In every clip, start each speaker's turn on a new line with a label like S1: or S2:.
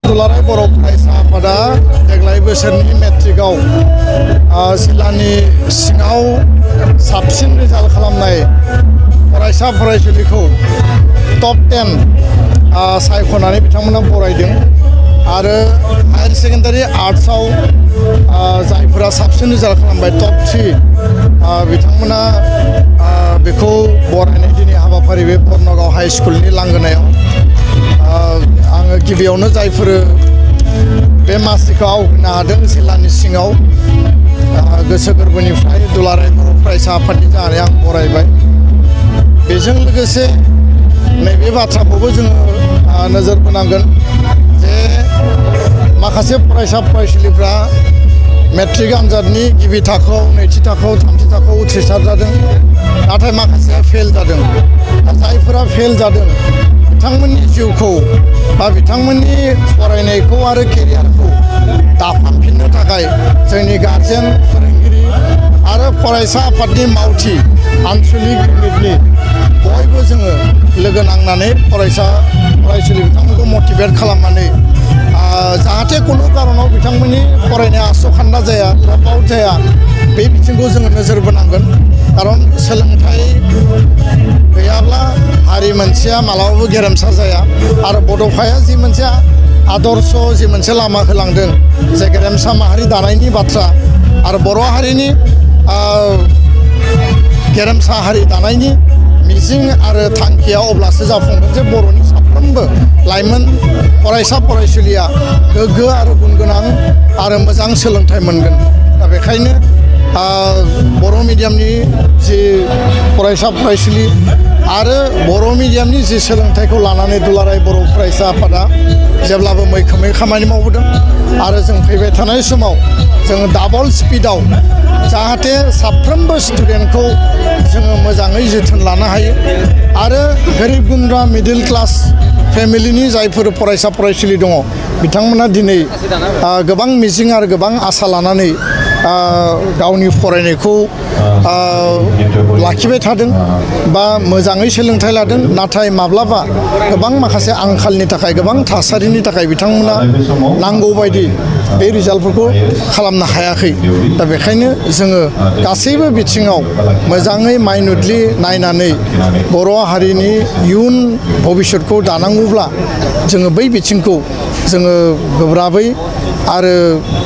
S1: दुलाराय बर' फरायसा आफादा देग्लाय बोसोरनि मेट्रिकआव जिल्लानि सिङाव साबसिन रिजाल्ट खालामनाय फरायसा फरायसुलिखौ टप 10 सायख'नानै बिथांमोना बरायदों आरो हायार सेकेन्डारि आर्ट्सआव जायफोरा साबसिन रिजाल्ट खालामबाय टप 3 बिथांमोना बेखौ बरायनाय दिनै हाबाफारि बे बरनगाव हाई स्कुलनि लांगोनायाव आङो गिबियावनो जायफोर बे मासिखौ आवग्रिनो हादों जिल्लानि सिङाव गोसो गोरबोनिफ्राय दुलाराय बर' फरायसा आफादनि जानानै आं बरायबाय। बेजों लोगोसे नैबे बाथ्राखौबो जोङो नोजोर बोनांगोन जे माखासे फरायसा फरायसुलिफ्रा मेट्रिक आनजादनि गिबि थाखोआव नैथि थाखोआव थामथि थाखोआव उथ्रिसार जादों, नाथाय माखासेया फेल जादों। जायफोरा फेल जादों बिथांमोननि जिउखौ बा बिथांमोननि फरायनायखौ आरो केरियारखौ दाफामफिननो थाखाय जोंनि गार्जेन फोरोंगिरि आरो फरायसा आफादनि मावथि आनसलिक इउनिटनि बयबो जोङो लोगो नांनानै फरायसा फरायसुलि बिथांमोनखौ मटिभेट खालामनानै जाहाथे खुनु कारनाव बिथांमोननि फरायनाया आस'खान्दा जाया, ड्रप आउट जाया, बे बिथिंखौ जोङो नोजोर बोनांगोन। खारन सोलोंथाइ गैयाब्ला हारि मोनसेया मालाबाबो गेरेमसा जाया आरो बड'फाया जि मोनसे आदर्श जि मोनसे लामा होलांदों जे गेरेमसा माहारि दानायनि बाथ्रा आरो बर' हारिनि गेरेमसा हारि दानायनि मिजिं आरो थांखिया अब्लासो जाफुंगोन जे बर'नि साफ्रोमबो लाइमोन फरायसा फरायसुलिया गोग्गो आरो गुन गोनां आरो मोजां सोलोंथाइ मोनगोन। दा बेखायनो बर' मिडियामनि जि फरायसा फरायसुलि आरो बर' मिडियामनि जि सोलोंथाइखौ लानानै दुलाराय बर' फरायसा आफादा जेब्लाबो मैखोमै खामानि मावबोदों आरो जों फैबाय थानाय समाव जोङो डाबल स्पिडआव जाहाथे साफ्रोमबो स्टुडेन्टखौ जोङो मोजाङै जोथोन लानो हायो आरो गोरिब गुन्द्रा मिडिल क्लास फेमिलिनि जायफोर फरायसा फरायसुलि दङ बिथांमोना दिनै गोबां मिजिं आरो गोबां आसा लानानै गावनि फरायनायखौ लाखिबाय थादों बा मोजाङै सोलोंथाइ लादों, नाथाय माब्लाबा गोबां माखासे आंखालनि थाखाय गोबां थासारिनि थाखाय बिथांमोना नांगौबायदि बे रिजाल्टफोरखौ खालामनो हायाखै। दा बेखायनो जोङो गासैबो बिथिङाव मोजाङै माइन्युटलि नायनानै बर' हारिनि इयुन भबिष्यतखौ दानांगौब्ला जोङो बै बिथिंखौ जोङो गोब्राबै आरो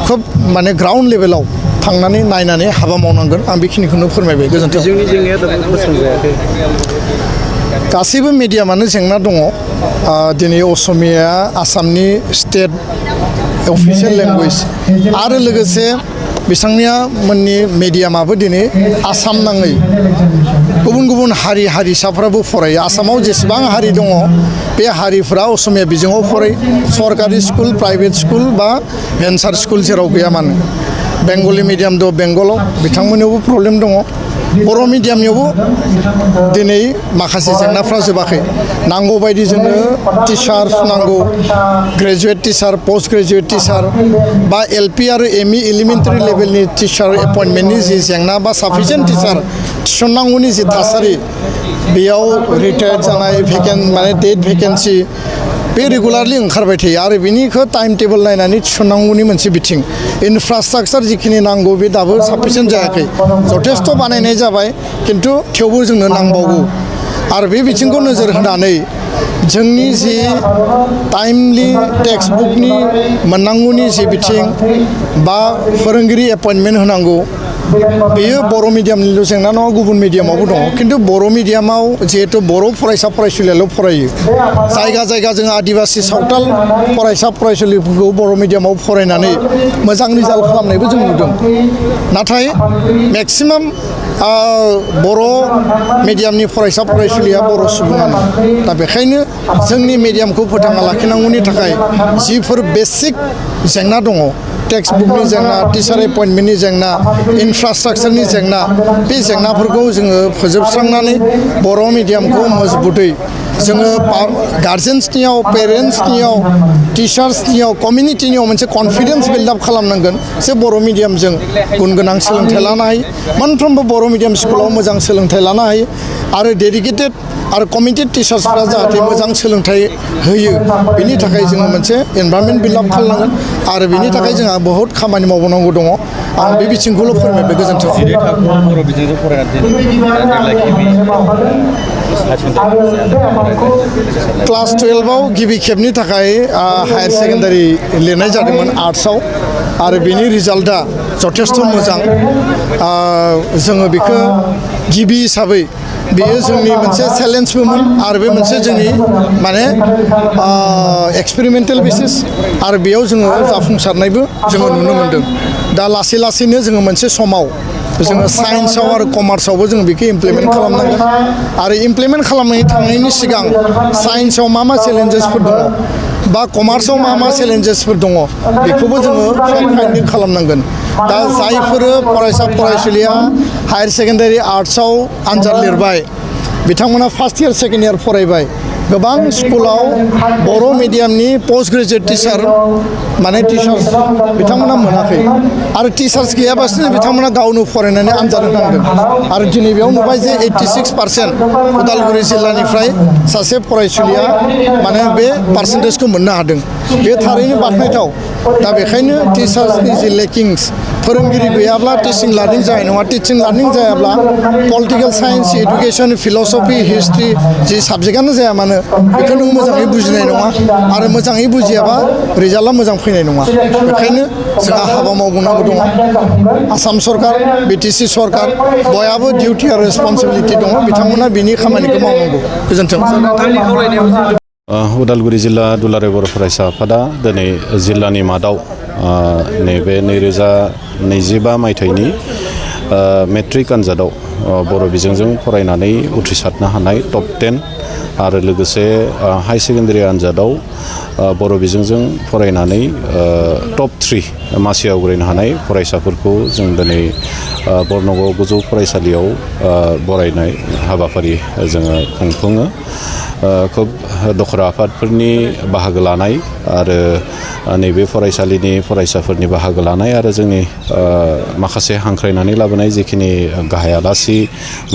S1: खोब माने ग्राउन्ड लेभेलाव थांनानै नायनानै हाबा मावनांगोन। आं बेखिनिखौनो फोरमायबाय। गोजोन्थों।
S2: जोंनि जेंनाया दाबो फोस्रांजायाखै।
S1: गासैबो मिडियामानो जेंना दङ। दिनै असमिया आसामनि स्टेट अफिसियेल लेंगुवेज आरो लोगोसे बिथांनिया मोननि मिडियामाबो दिनै आसाम नाङै गुबुन गुबुन हारि हारिसाफ्राबो फरायो। आसामाव जेसेबां हारि दङ बे हारिफ्रा असमिया बिजोङाव फरायो, सरकारि स्कुल, प्राइभेट स्कुल बा भेन्सार स्कुल जेराव गैया मानो। बेंगलि मिडियाम दं बेंगलाव, बिथांमोननियावबो प्रब्लेम दङ। बर' मिडियामनियावबो दिनै माखासे जेंनाफ्रा जोबाखै। नांगौबायदि जोंनो टिचार्स नांगौ, graduate teacher, post graduate teacher बा एलपि आरो एमइ एलिमेन्टारि लेभेलनि टिचार एपइन्टमेन्टनि जि जेंना बा साफिसियेन्ट टिचार थिसननांगौनि जि थासारि, बेयाव रिटायार्ड जानाय माने डेट भेकेन्सि बे रेगुलारलि ओंखारबाय थायो आरो बेनिखौ टाइम टेबोल नायनानै थिसननांगौनि मोनसे बिथिं। इनफ्रास्ट्राक्चार जिखिनि नांगौ बे दाबो साफिसियेन्ट जायाखै। जथेस्थ' बानायनाय जाबाय, खिन्थु थेवबो जोंनो नांबावगौ आरो बे बिथिंखौ नोजोर होनानै जोंनि जि टाइमलि टेक्सट बुकनि मोननांगौनि जि बिथिं बा फोरोंगिरि एपइन्टमेन्ट होनांगौ, बेयो बर' मिडियामनिल' जेंना नङा, गुबुन मिडियामावबो दङ। खिन्थु बर' मिडियामाव जिहेथु बर' फरायसा फरायसुलियाल' फरायो, जायगा जायगा जों आदिबासि सावथाल फरायसा फरायसुलिफोरखौ बर' मिडियामाव फरायनानै मोजां रिजाल्ट खालामनायबो जों नुदों। नाथाय मेक्सिमाम बर' मिडियामनि फरायसा फरायसुलिया बर' सुबुङानो। दा बेखायनो जोंनि मिडियामखौ फोथांना लाखिनांगौनि थाखाय जिफोर बेसिक जेंना दङ, टेक्सट बुकनि जेंना, टिचार एपइन्टमेन्टनि जेंना, इनफ्रास्ट्राक्चारनि जेंना, बे जेंनाफोरखौ जोङो फोजोबस्रांनानै बर' मिडियामखौ मजबुतै जोङो गार्जेन्सनियाव पेरेन्टसनियाव टिचार्सनियाव कमिउनिटिनियाव मोनसे कनफिडेन्स बिल्डआप खालामनांगोन जे बर' मिडियामजों गुन गोनां सोलोंथाइ लानो हायो मोनफ्रोमबो बर' मिडियाम स्कुलाव मोजां सोलोंथाइ लानो हायो आरो डेडिकेटेड आरो कमिटेड टिचार्सफ्रा जाहाथे मोजां सोलोंथाइ होयो बिनि थाखाय जोङो मोनसे एनभायरनमेन्ट बिल्डआप खालामनांगोन आरो बिनि थाखाय जोंहा बहुत खामानि मावबावनांगौ दङ आं बे बिथिंखौल' फोरमायबाय गोजोन्थों
S2: बर' बिजोंजों
S1: क्लास 12आव गिबि खेबनि थाखाय हायार सेकेन्डारि लिरनाय जादोंमोन आर्ट्सआव आरो बेनि रिजाल्टआ जथेस्थ' मोजां जोङो बेखौ गिबि हिसाबै बेयो जोंनि मोनसे चेलेन्जबोमोन आरो बे मोनसे जोंनि माने एक्सपेरिमेन्टेल बेसिस आरो बेयाव जोङो जाफुंसारनायबो जोङो नुनो मोन्दों दा लासै लासैनो जोङो मोनसे समाव जोङो साइन्सआव आरो कमार्सआवबो जोङो बेखौ इमप्लिमेन्ट खालामनांगोन आरो इमप्लिमेन्ट खालामनानै थांनायनि सिगां साइन्सआव मा चेलेन्जेसफोर दङ बा कमार्सआव मा चेलेन्जेसफोर दङ बेखौबो जोङो फेक्ट फाइन्डिं खालामनांगोन दा जायफोर फरायसा फरायसुलिया हायार सेकेन्डारि आर्ट्सआव आनजाद लिरबाय बिथांमोना फार्स्ट इयार सेकेन्ड इयार फरायबाय गोबां स्कुलाव बर' मिडियामनि पोस्ट ग्रेजुएट टिचार माने टिचार्स बिथांमोना मोनाखै आरो टिचार्स गैयाबासिनो बिथांमोना गावनो फरायनानै आनजाद होनांदों आरो दिनै बेयाव नुबाय जे 86% उदालगुरि जिल्लानिफ्राय सासे फरायसुलिया माने बे पार्सेन्टेजखौ मोननो हादों बे थारैनो बाख्नायथाव दा बेखायनो टिचार्सनि जि लेकिंस फोरोंगिरि गैयाब्ला टिचिं लार्निं जानाय नङा टिचिं लार्निं जायाब्ला पलिटिकेल साइन्स एडुकेसन फिलसफि हिस्ट्रि जि साबजेक्टआनो जाया मानो बेखौ नों मोजाङै बुजिनाय नङा आरो मोजाङै बुजियाबा रिजाल्टआ मोजां फैनाय नङा बेखायनो जोंहा हाबा मावबावनांगौ दङ आसाम सरकार बिटिसि सरकार बयहाबो डिउटि आरो रेसपन्सिबिलिटि दङ बिथांमोना बिनि खामानिखौ मावनांगौ गोजोन्थों
S3: उदालगुरि जिल्ला दुलाराय बर' फरायसा आफादा दिनै जिल्लानि मादाव नैबे 2025 मायथाइनि मेट्रिक आनजादाव बर' बिजोंजों फरायनानै उथ्रिसारनो हानाय टप 10 आरो लोगोसे हाई सेकेन्डारि आनजादाव बर' बिजोंजों फरायनानै टप 3 मासि आवग्रिनो हानाय फरायसाफोरखौ जों दिनै बरनगाव गोजौ फरायसालियाव बरायनाय हाबाफारि जोङो खुंफुङो खोब दखरा आफादफोरनि बाहागो लानाय आरो नैबे फरायसालिनि फरायसाफोरनि बाहागो लानाय आरो जोंनि माखासे हांख्रायनानै लाबोनाय जिखिनि गाहाय आलासि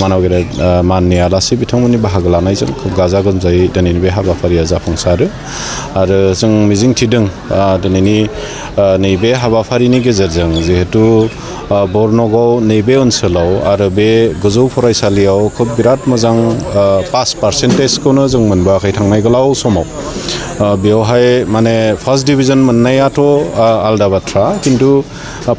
S3: मानगिरि माननि आलासि बिथांमोननि बाहागो लानायजों खोब गाजा गोमजायै दिनैनि बे हाबाफारिया जाफुंसारो आरो जों मिजिंथिदों दिनैनि नैबे हाबाफारिनि गेजेरजों जिहेतु बरनगाव नैबे ओनसोलाव आरो बे गोजौ फरायसालियाव खोब बिराद मोजां पास पार्सेन्टेजखौनो जों मोनबोआखै थांनाय गोलाव समाव बेवहाय माने फार्स्ट डिभिजन मोननायाथ' आलादा बाथ्रा किन्तु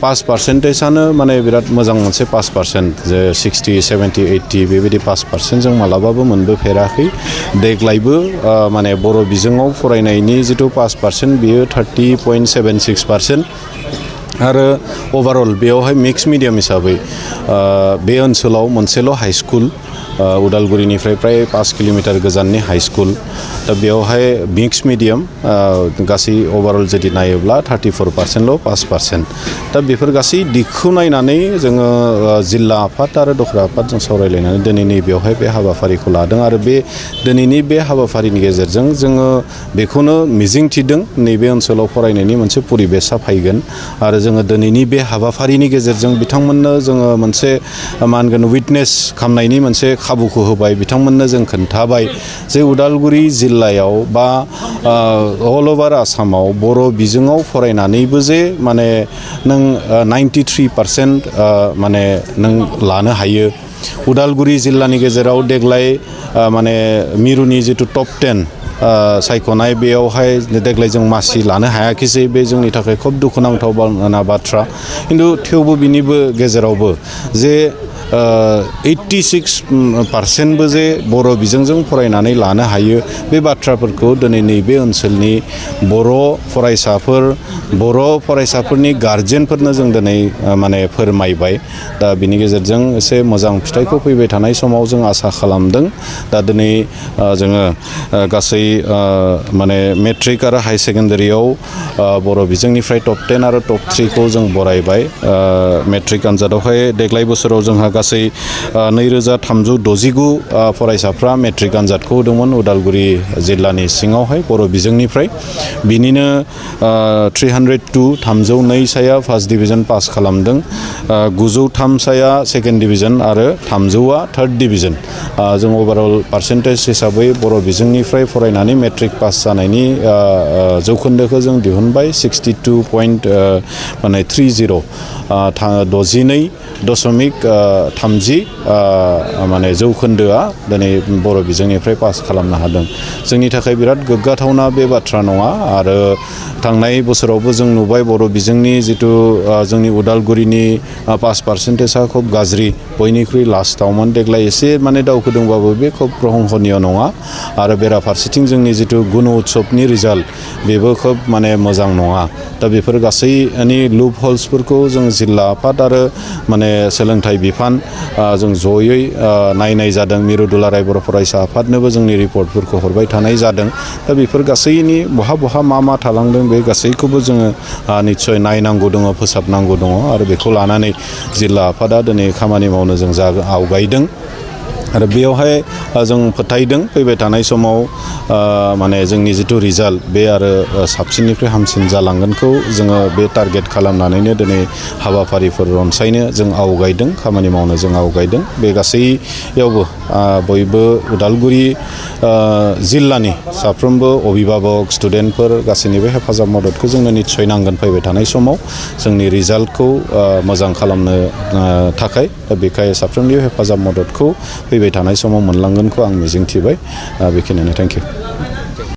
S3: पास पार्सेन्टेजआनो माने बिराद मोजां मोनसे पास पार्सेन्ट जे 60, 70, 80 बेबायदि पास पार्सेन्ट जों मालाबाबो मोनबोफेराखै देग्लायबो माने बर' बिजोङाव फरायनायनि जिथु पास पार्सेन्ट बियो 30.76% आरो ओभारअल बेयावहाय मिक्स मिडियाम हिसाबै बे ओनसोलाव मोनसेल' हाई स्कुल उदालगुरिनिफ्राय प्राय 5 किलोमिटार गोजाननि हाई स्कुल दा बेयावहाय मिक्स मिडियाम गासै ओभारअल जुदि नायोब्ला 34%ल' पास पार्सेन्ट दा बेफोर गासै दिगखौ नायनानै जोङो जिल्ला आफाद आरो दखरा आफादजों सावरायलायनानै दिनैनि बेवहाय बे हाबाफारिखौ लादों आरो बे दिनैनि बे हाबाफारिनि गेजेरजों जोङो बेखौनो मिजिंथिदों नैबे ओनसोलाव फरायनायनि मोनसे परिबेसा फैगोन आरो जोङो दिनैनि बे हाबाफारिनि गेजेरजों बिथांमोननो जोङो मोनसे मा होनगोन उइटनेस खालामनायनि मोनसे खाबुखौ होबाय बिथांमोननो जों खोन्थाबाय जे उदालगुरि जिल्लायाव बा अल ओभार आसामाव बर' बिजोङाव फरायनानैबो जे माने नों 93% माने नों लानो हायो उदालगुरि जिल्लानि गेजेराव देग्लाय माने मिरुनि जिथु टप 10 सायख'नाय बेयावहाय देग्लाय जों मासि लानो हायाखिसै बे जोंनि थाखाय खोब दुखुनांथाव बाथ्रा खिन्थु थेवबो बिनिबो गेजेरावबो जे 86% जे बर' बिजोंजों फरायनानै लानो हायो बे बाथ्राफोरखौ दिनै नैबे ओनसोलनि बर' फरायसाफोरनि गार्जेनफोरनो जों दिनै माने फोरमायबाय दा बिनि गेजेरजों एसे मोजां फिथाइखौ फैबाय थानाय समाव जों आसा खालामदों दा दिनै जोङो गासै माने मेट्रिक आरो हाई सेकेन्डारियाव बर' बिजोंनिफ्राय टप 10 आरो टप 3 खौ जों बरायबाय मेट्रिक आनजादावहाय देग्लाय बोसोराव जोंहा गासै 2369 फरायसाफ्रा मेट्रिक आनजादखौ होदोंमोन उदालगुरि जिल्लानि सिङावहाय बर' बिजोंनिफ्राय बिनिनो 302 साया फार्स्ट डिभिजन पास खालामदों 903 साया सेकेन्ड डिभिजन आरो 300आ थार्ड डिभिजन जों ओभारअल पार्सेन्टेज हिसाबै बर' बिजोंनिफ्राय फरायनानै मेट्रिक पास जानायनि जौखोन्दोखौ जों दिहुनबाय 62.30 62.30 माने जौखोन्दोआ दिनै बर' बिजोंनिफ्राय पास खालामनो हादों जोंनि थाखाय बिराद गोग्गाथावना बे बाथ्रा नङा आरो थांनाय बोसोरावबो जों नुबाय बर' बिजोंनि जितु जोंनि उदालगुरिनि पास पार्सेन्टेजआ खोब गाज्रि बयनिख्रुइ लास्टआवमोन देग्लाय एसे माने दावखोदोंबाबो बे खोब प्रशंसनीय नङा आरो बेराफारसेथिं जोंनि जितु गुन उत्सबनि रिजाल्ट बेबो खोब माने मोजां नङा दा बेफोर गासैनि लुप हल्सफोरखौ जों जिल्ला आफाद आरो माने सोलोंथाइ बिफान जों जयै नायनाय जादों मिरु दुलाराय बर' फरायसा आफादनोबो जोंनि रिपर्टफोरखौ हरबाय थानाय जादों दा बेफोर गासैनि बहा मा थालांदों बे गासैखौबो जोङो निस्सय नायनांगौ दङ फोसाबनांगौ दङ आरो बेखौ लानानै जिल्ला आफादा दिनै खामानि मावनो जों आवगायदों आरो बेयावहाय जों फोथायदों फैबाय थानाय समाव माने जोंनि जितु रिजाल्ट बे आरो साबसिननिफ्राय हामसिन जालांगोनखौ जोङो बे टारगेट खालामनानैनो दिनै हाबाफारिफोर रनसायनो जों आवगायदों खामानि मावनो जों आवगायदों बे गासैयावबो बयबो उदालगुरि जिल्लानि साफ्रोमबो अभिभाबक स्टुडेन्टफोर गासैनिबो हेफाजाब मददखौ जोंनो निस्सय नांगोन फैबाय थानाय समाव जोंनि रिजाल्टखौ मोजां खालामनो थाखाय दा बेखाय साफ्रोमनिबो हेफाजाब मददखौ फैबाय थानाय समाव मोनलांगोनखौ आं मिजिंथिबाय बेखिनियानो थेंक इउ